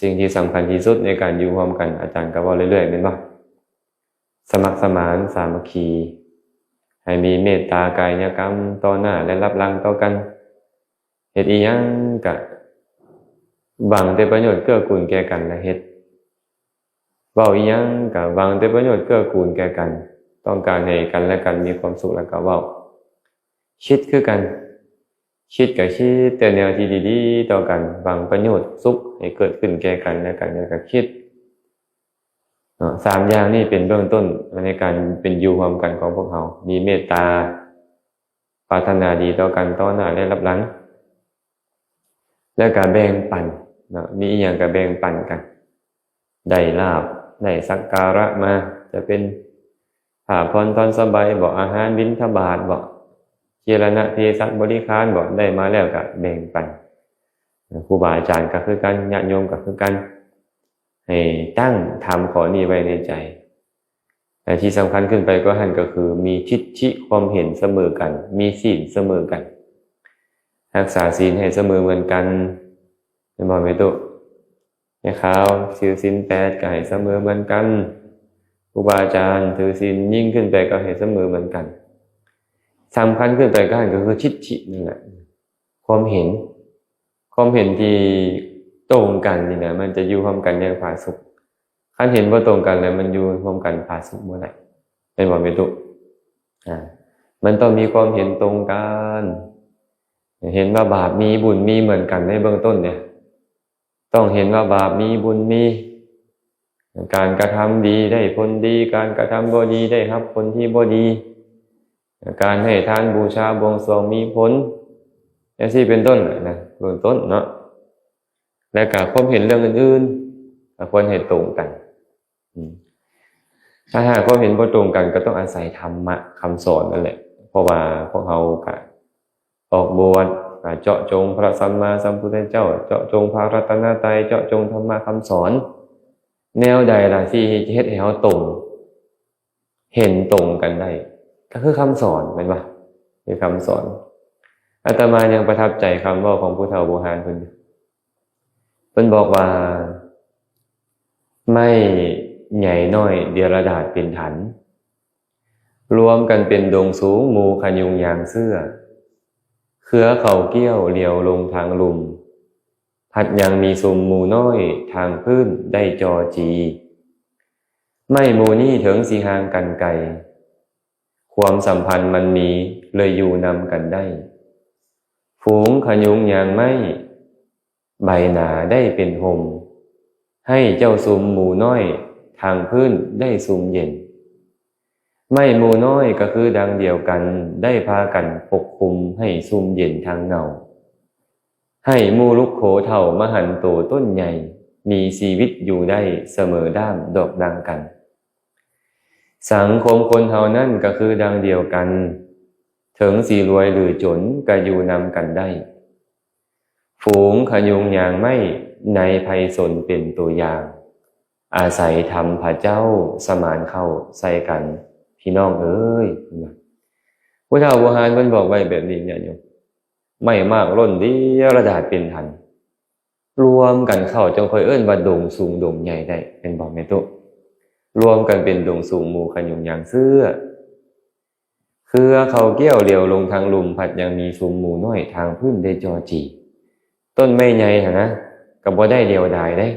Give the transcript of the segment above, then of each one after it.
สิ่งที่สำคัญที่สุดในการอยู่ร่วมกันอาจารย์ก็ว่าเรื่อยๆเป็นว่าสมัครสมานสามัคคีให้มีเมตตากายกรรมต่อหน้าและรับหลังต่อกันเฮ็ดอีหยังก็หวังแต่ประโยชน์เกื้อกูลแก่กันและเฮ็ดเว้าอีหยังก็หวังแต่ประโยชน์เกื้อกูลแก่กันต้องการให้กันและกันมีความสุขแล้วก็เว้าคิดคือกันคิดก็คิดแต่แนวที่ดีๆต่อกันหวังประโยชน์สุขให้เกิดขึ้นแก่กันและกันแล้วก็คิดสามอย่างนี้เป็นเบื้องต้นในการเป็นอยู่ร่วมกันของพวกเรามีเมตตาปรารถนาดีต่อกันต่อหน้าและรับหลังแล้วก็แบ่งปันมีอีหยังก็แบ่งปันกันได้ลาภได้สักการะมาจะเป็นผ้าผ่อนทอนสบายบ่อาหารบิณฑบาตบ่เจรณะเภสัชบริขารบ่ได้มาแล้วก็แบ่งปันครูบาอาจารย์ก็คือกันญาติโยมก็คือกันให้ตั้งทำขอนี้ไว้ในใจแต่ที่สำคัญขึ้นไปก็หั่นก็คือมีทิฏฐิความเห็นเสมอกันมีศีลเสมอกันรักษาศีลให้เสมอเหมือนกันเป็นบ่แม่ตุให้ขาวถือศีล8ก็ให้เสมอเหมือนกันครูบาอาจารย์ถือศีลยิ่งขึ้นไปก็ให้เสมอเหมือนกันสำคัญขึ้นไปก็หั่นก็คือทิฏฐินั่นแหละความเห็นที่ตรงกันนี่นะมันจะอยู่ร่วมกันอย่างผาสุกคันเห็นว่าตรงกันแล้วมันอยู่ร่วมกันผาสุกเมื่อไหร่เป็นบ่แม่ตุมันต้องมีความเห็นตรงกันเห็นว่าบาปมีบุญมีเหมือนกันในเบื้องต้นเนี่ยต้องเห็นว่าบาปมีบุญมีการกระทำดีได้ผลดีการกระทำบ่ดีได้รับผลที่บ่ดีการให้ทานบูชาบวงสรวงมีผลอย่างนี้เป็นต้นนะเบื้องต้นเนาะและก็ความเห็นเรื่องอื่นๆควรให้ตรงกันถ้าหากความเห็นบ่ตรงกันก็ต้องอาศัยธรรมะคำสอนนั่นแหละเพราะว่าพวกเราก็ออกบวชเจาะจงพระสัมมาสัมพุทธเจ้าเจาะจงพระรัตนตรัยเจาะจงธรรมะคำสอนแนวใดล่ะที่เฮ็ดให้เราตรงเห็นตรงกันได้ก็คือคำสอนเป็นว่าคือคำสอนอาตมายังประทับใจคำว่าของผู้เฒ่าโบราณเพิ่นบอกว่าไม่ใหญ่น้อยเดียรดาษเป็นถันรวมกันเป็นดงสูงหมู่ขยุงยางเสื้อเครือเขาเกี้ยวเลียวลงทางลุ่มพัดยังมีซุมหมู่น้อยทางพื้นได้จอจีไม่หมู่นี้ถึงสิห่างกันไกลความสัมพันธ์มันมีเลยอยู่นำกันได้ฝูงขยุงยางไม่ใบหนาได้เป็นห่มให้เจ้าซุมหมู่น้อยทางพื้นได้ซุมเย็นไม่หมู่น้อยก็คือดังเดียวกันได้พากันปกคลุมให้ซุมเย็นทางเงาให้หมู่ลุกโขเท่ามหันโตต้นใหญ่มีชีวิตอยู่ได้เสมอด้ามดอกดังกันสังคมคนเฮานั่นก็คือดังเดียวกันถึงสิรวยหรือจนก็อยู่นำกันได้ฝูงขยุงยางไม่ในภัยสนเป็นตัวอย่างอาศัยธรรมพระเจ้าสมานเข้าใส่กันพี่น้องเอ้ยผู้เฒ่าโบราณเพิ่นบอกไว้แบบนี้เนี่ยโยมไม่มากล้นเดียวระดาษเป็นทันรวมกันเข้าจงค่อยเอิ้นว่าดงสูงดงใหญ่ได้เป็นบ่แม่ตุรวมกันเป็นดงสูงหมู่ขยุงยางเสื้อเครือเขาเกี้ยวเลียวลงทางลุ่มพัดยังมีซุมหมู่น้อยทางพื้นได้จอจีต้นไม้ใหญ่หั่นนะก็บ่ได้เดียวดายได้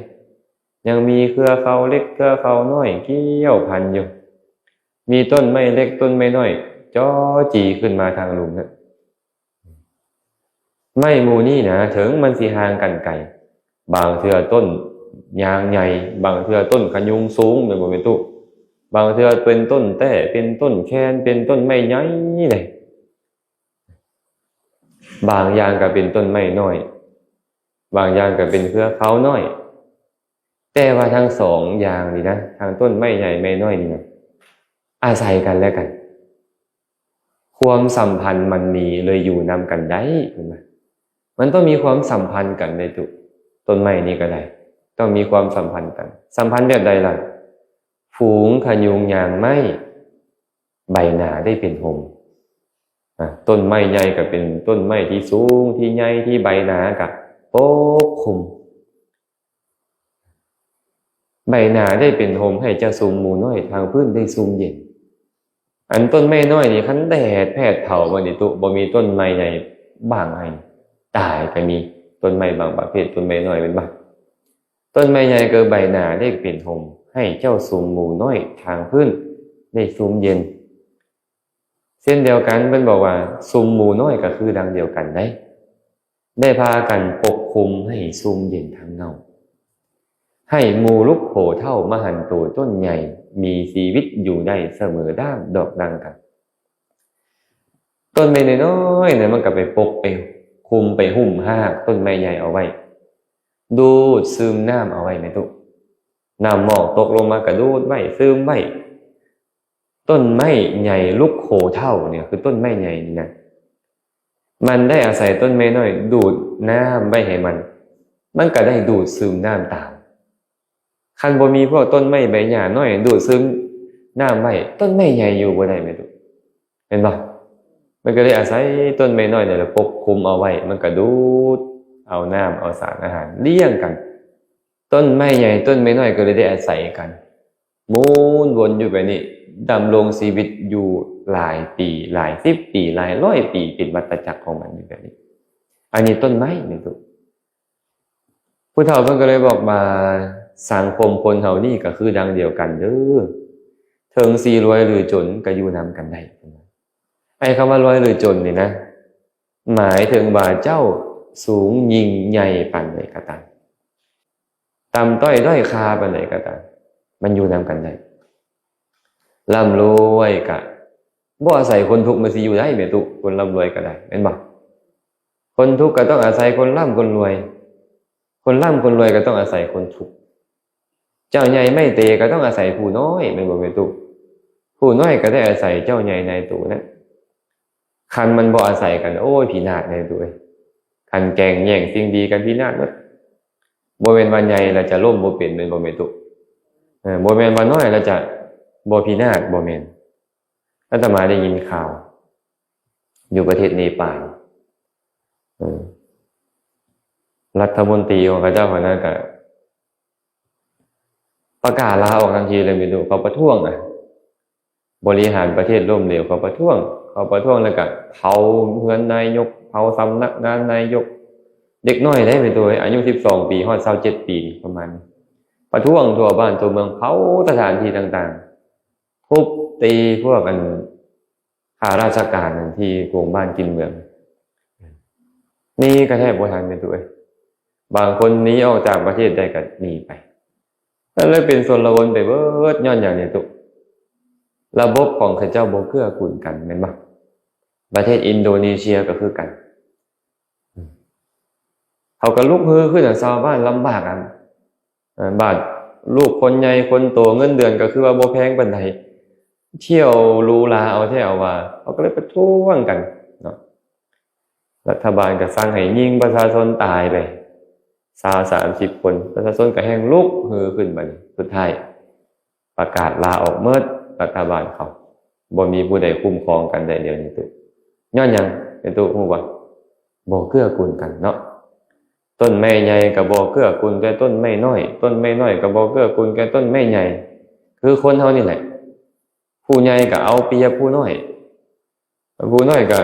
ยังมีเครือเขาเล็กเครือเขาน้อยเกี่ยวพันอยู่มีต้นไม้เล็กต้นไม้น้อยจ้อจีขึ้นมาทางลุ่มนะไม้หมู่นี้นะถึงมันสิห่างกันไกลบางเทื่อต้นยางใหญ่บางเทื่อต้นขยุงสูงเป็นบ่แม่นตุบางเทื่อเป็นต้นแต้เป็นต้นแคนเป็นต้นไม้ใหญ่เลยบางอย่างก็เป็นต้นไม้น้อยบางอย่างก็เป็นเครือเขาน้อยแต่ว่าทั้งสองอย่างนี่นะทางต้นไม้ใหญ่ไม้น้อยนี่นะอาศัยกันและกันความสัมพันธ์มันมีเลยอยู่นำกันได้เห็นไหมมันต้องมีความสัมพันธ์กันในต้นไม้นี้ก็ได้ต้องมีความสัมพันธ์กันสัมพันธ์แบบใดล่ะฝูงขยุงยางไม้ใบหนาได้เป็นห่มต้นไม้ใหญ่ก็เป็นต้นไม้ที่สูงที่ใหญ่ที่ใบหนากับปกคลุม ใบหนาได้เป็นโฮมให้เจ้าซุมหมู่น้อยทางพื้นได้ซุมเย็นอันต้นไม้น้อยนี่คันแดดแผดเผาบ่นี่ตุบ่มีต้นไม้ใหญ่บางให้ตายก็มีต้นไม้บางประเภทต้นไม้น้อยเป็นบ้างต้นไม้ใหญ่ก็ใบหนาได้เป็นโฮมให้เจ้าซุมหมู่น้อยทางพื้นได้ซุมเย็นเช่นเดียวกันเพิ่นบอกว่าซุมหมู่น้อยก็คือดังเดียวกันได้พากันปกคลุมให้ซุมเย็นทั้งเงาให้หมู่ลูกโขเท่ามหันโตต้นใหญ่มีชีวิตอยู่ได้เสมอด้ามดอกดังกันต้นไม้น้อยๆเนี่ยมันก็ไปปกไปคุมไปหุ้มหากต้นไม้ใหญ่เอาไว้ดูดซึมน้ำเอาไว้ไหมตุน้ำหมอกตกลงมากระดูดไว้ซึมไว้ต้นไม้ใหญ่ลูกโขเท่าเนี่ยคือต้นไม้ใหญ่นี่นะมันได้อาศัยต้นไม้น้อยดูดน้ำไว้ให้มันก็ได้ดูดซึมน้ำตามคันบ่มีพวกต้นไม้ใบหญ้าน้อยดูดซึมน้ำไว้ต้นไม้ใหญ่อยู่บ่ได้แม่ตุเห็นบ่มันก็ได้อาศัยต้นไม้น้อยเนี่ยปกคลุมเอาไว้มันก็ดูดเอาน้ำเอาสารอาหารเลี้ยงกันต้นไม้ใหญ่ต้นไม้น้อยก็เลยได้อาศัยกันหมุนวนอยู่แบบนี้ดำรงชีวิตอยู่หลายปีหลายสิบปีหลายร้อยปีเป็นวัฏจักรของมันอยู่แบบนี้อันนี้ต้นไม้นี่ตุผู้เฒ่าเพิ่นก็เลยบอกมาสังคมคนเฮานี่ก็คือดังเดียวกันเด้อถึงสิรวยหรือจนก็อยู่นำกันได้ไอ้คำว่ารวยหรือจนนี่นะหมายถึงว่าเจ้าสูงยิ่งใหญ่ปานใดก็ตามต่ำต้อยด้อยค่าปานใดก็ตามมันอยู่นำกันได้ร่ำรวยก็บ่อาศัยคนทุกข์มาสิอยู่ได้แม่ตุคนร่ำรวยก็ได้แม่นบ่คนทุกข์ก็ต้องอาศัยคนร่ำคนรวยคนร่ำคนรวยก็ต้องอาศัยคนทุกข์เจ้าใหญ่ไม่เตก็ต้องอาศัยผู้น้อยแม่นบ่แม่ตุผู้น้อยก็ได้อาศัยเจ้าใหญ่ในตุนั้นคันมันบ่อาศัยกันโอ้ยพินาศในตุคันแก่งแย่งสิ่งดีกันพินาศหมดบ่แม่นว่าใหญ่แล้วจะล่มบ่เป็นแม่นบ่แม่ตุบ่แม่นว่าน้อยแล้วจะบ่พินาศบ่แม่นอาตมาได้ยินข่าวอยู่ประเทศเนปาลรัฐมนตรีของเขาเจ้าคนนั้นก็ประกาศลาออกทันทีเลยไม่ดูเขาประท้วงบริหารประเทศล้มเหลวเขาประท้วงแล้วก็เผาเฮือนนายกเผาสำนักงานนายกเด็กน้อยได้ไปตัวอายุ12ปีฮอด27ปีประมาณประท้วงทั่วบ้านทั่วเมืองเผาสถานที่ต่างๆทุบตีพวกข้าราชการที่โกงบ้านกินเมืองนี่ก็แทบบ่ทันไปตัวบางคนหนีออกจากประเทศได้ก็หนีไปก็เลยเป็นส่วนละวนไปเบิดย้อนอย่างนี้ตุระบบของเขาเจ้าบ่เกื้อกูลกันแม่นบ่ประเทศอินโดนีเซียก็คือกันเขาก็ลุกฮือขึ้นชาวบ้านลำบากบาดลูกคนใหญ่คนโตเงินเดือนก็คือว่าบ่แพงปานใดเที่ยวหรูหราเอาแท้เอาว่าเขาก็เลยประท้วงกันเนาะรัฐบาลก็สั่งให้ยิงประชาชนตายไป20-30 คนประชาชนก็แห้งลุกฮือขึ้นบัดนี้สุดท้ายประกาศลาออกเมิดรัฐบาลเขาบ่มีผู้ใดคุ้มครองกันได้เดี๋ยวนี้ตุย้อนหยังเป็นตุฮู้บ่บ่เกื้อกูลกันเนาะต้นไม้ใหญ่ก็บ่เกื้อกูลแก่ต้นไม้น้อยต้นไม้น้อยก็บ่เกื้อกูลแก่ต้นไม้ใหญ่คือคนเฮานี่แหละผู้ใหญ่ก็เอาเปรียบผู้น้อยก็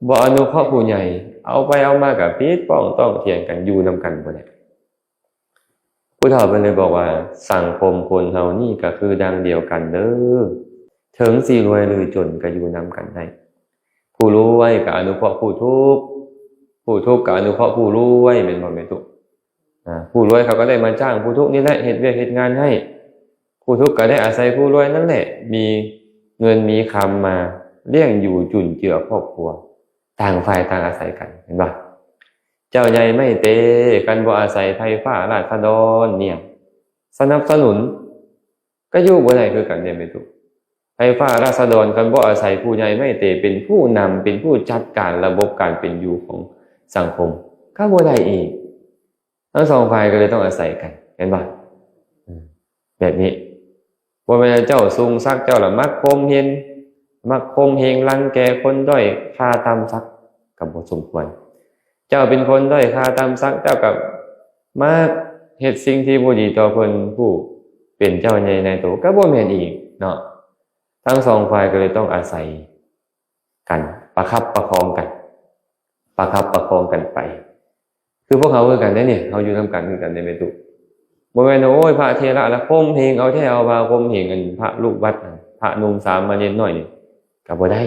บ่อนุเคราะห์ผู้ใหญ่เอาไปเอามาก็ผิดป้องต้องเถียงกันอยู่นำกันบ่ได้ผู้เฒ่าเพิ่นเลยบอกว่าสังคมคนเฮานี่ก็คือดังเดียวกันเด้อถึงสิรวยหรือจนก็อยู่นำกันได้ผู้รวยก็อนุเคราะห์ผู้ทุกข์ก็อนุเคราะห์ผู้รวยแม่นบ่แม่ตุผู้รวยเขาก็ได้มาจ้างผู้ทุกข์นี่แหละเฮ็ดเวียกเฮ็ดงานให้ผู้ทุกข์ก็ได้อาศัยผู้รวยนั่นแหละมีเงินมีคำมาเลี้ยงอยู่จุนเจือครอบครัวต่างฝ่ายต่างอาศัยกันเห็นบ่เจ้าใหญ่ไม่เตกันบ่อาศัยไฟฟ้าราษฎรเนี่ยสนับสนุนก็อยู่บ่ได้คือกันเนี่ยแม่ตุไฟฟ้าราษฎรกันบ่อาศัยผู้ใหญ่ไม่เตเป็นผู้นำเป็นผู้จัดการระบบการเป็นอยู่ของสังคมก็บ่ได้อีกทั้งสองฝ่ายก็เลยต้องอาศัยกันเห็นบ่แบบนี้บ่แม่นเจ้าสูงสักเจ้าละมักคมเฮงรังแกคนด้อยค่าต่ำสักก็บ่สมควรเจ้าเป็นคนด้อยค่าต่ำสักเจ้าก็มาเฮ็ดสิ่งที่บ่ดีต่อเพิ่นผู้ เป็นเจ้าใหญ่ในโตก็บ่แม่นอีกเนาะทั้งสองฝ่ายก็เลยต้องอาศัยกันประคับประคองกันประคับประคองกันไปคือพวกเขาคือกันได้เนี่ยเขาอยู่นำกันคือกันในเมตุบ่แม่นโอ้ยพระเถระละคมเหงเอาแท้เอาบาคมเหงกันพระลูกวัดพระหนุ่มสามเณรน้อยนี่ก็บ่ได้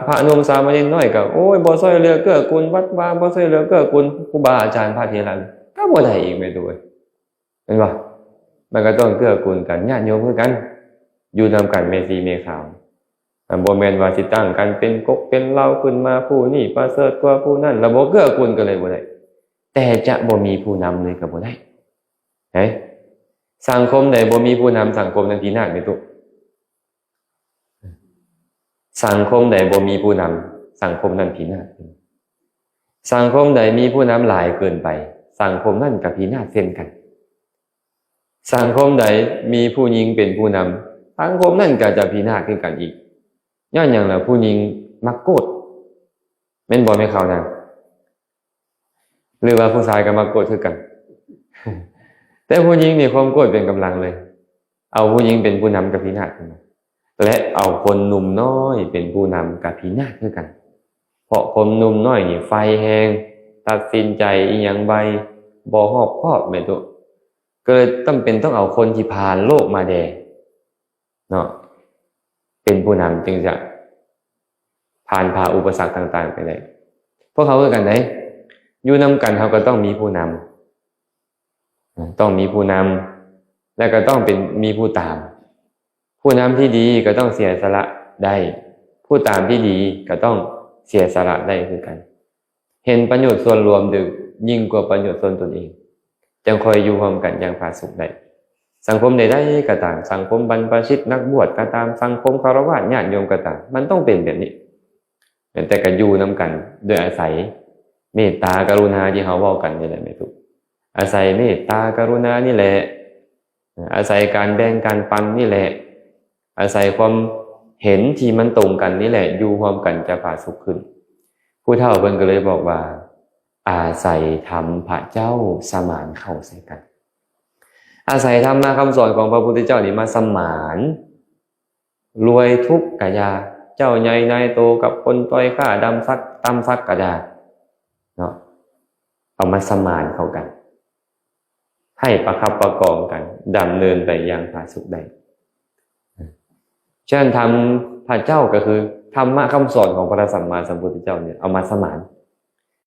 พระหนุ่มสามเณรน้อยก็โอ้ยบ่ช่วยเหลือเกื้อกูลวัดวาบ่ช่วยเหลือเกื้อกูลครูบาอาจารย์พระเถระก็บ่ได้อีกแม่ตุเอ้ยเห็นบ่มันก็ต้องเกื้อกูลกันญาติโยมคือกันอยู่นำกันเมสีเมขาวบ่แม่นว่าสิตั้งกันเป็นกกเป็นเหล้าขึ้นมาผู้นี้ประเสริฐกว่าผู้นั้นแล้วบ่เกื้อกูลกันเลยบ่ได้แต่จะบ่มีผู้นำเลยก็บ่ได้เฮ้ยสังคมใดบ่มีผู้นำสังคมนั้นพินาศแม่ตุสังคมใดบ่มีผู้นำสังคมนั้นพินาศสังคมใดมีผู้นำหลายเกินไปสังคมนั้นก็พินาศเช่นกันสังคมใดมีผู้หญิงเป็นผู้นำสังคมนั้นก็จะพินาศขึ้นกันอีกย้อนอย่างล่ะผู้หญิงมักโกรธแม่นบ่แม่เขานะหรือว่าผู้ชายก็มักโกรธคือกัน แต่ผู้หญิงนี่ความโกรธเป็นกำลังเลยเอาผู้หญิงเป็นผู้นำกับพินาศขึ้นมาและเอาคนหนุ่มน้อยเป็นผู้นำกับพินาศคือกันเพราะคนหนุ่มน้อยนี่ไฟแฮงตัดสินใจอีหยังใบบ่รอบคอบแม่ตุก็เลยต้องเอาคนที่ผ่านโลกมาแดเนาะเป็นผู้นำจึงจะผ่านพาอุปสรรคต่างๆไปได้พวกเขาคือกันไหนอยู่นำกันเขาก็ต้องมีผู้นำต้องมีผู้นำและก็ต้องมีผู้ตามผู้นำที่ดีก็ต้องเสียสละได้ผู้ตามที่ดีก็ต้องเสียสละได้คือกันเห็นประโยชน์ส่วนรวมดึกยิ่งกว่าประโยชน์ส่วนตนเองจึงคอยอยู่ร่วมกันอย่างผาสุกได้สังคมใดๆก็ตามสังคมบรรพชิตนักบวชก็ตามสังคมคฤหัสถ์ญาติโยมก็ตามมันต้องเป็นแบบนี้แต่ก็อยู่นำกันโดยอาศัยเมตตากรุณาที่เขาเว้ากันนี่แหละแม่ตุอาศัยเมตตากรุณานี่แหละอาศัยการแบ่งการปันนี่แหละอาศัยความเห็นที่มันตรงกันนี่แหละอยู่ร่วมกันจะผาสุกขึ้นผู้เฒ่าเพิ่นก็เลยบอกว่าอาศัยธรรมพระเจ้าสมานเข้าใส่กันอาศัยธรรมะคำสอนของพระพุทธเจ้านี่มาสมานรวยทุกข์กะยาเจ้าใหญ่นายโตกับคนต้อยค่าดำซักตำซักกะยาเนาะเอามาสมานเข้ากันให้ประคับประคองกันดำเนินไปอย่างผาสุกได้ฉะนั้นธรรมพระเจ้าก็คือธรรมะคำสอนของพระสัมมาสัมพุทธเจ้าเนี่ยเอามาสมาน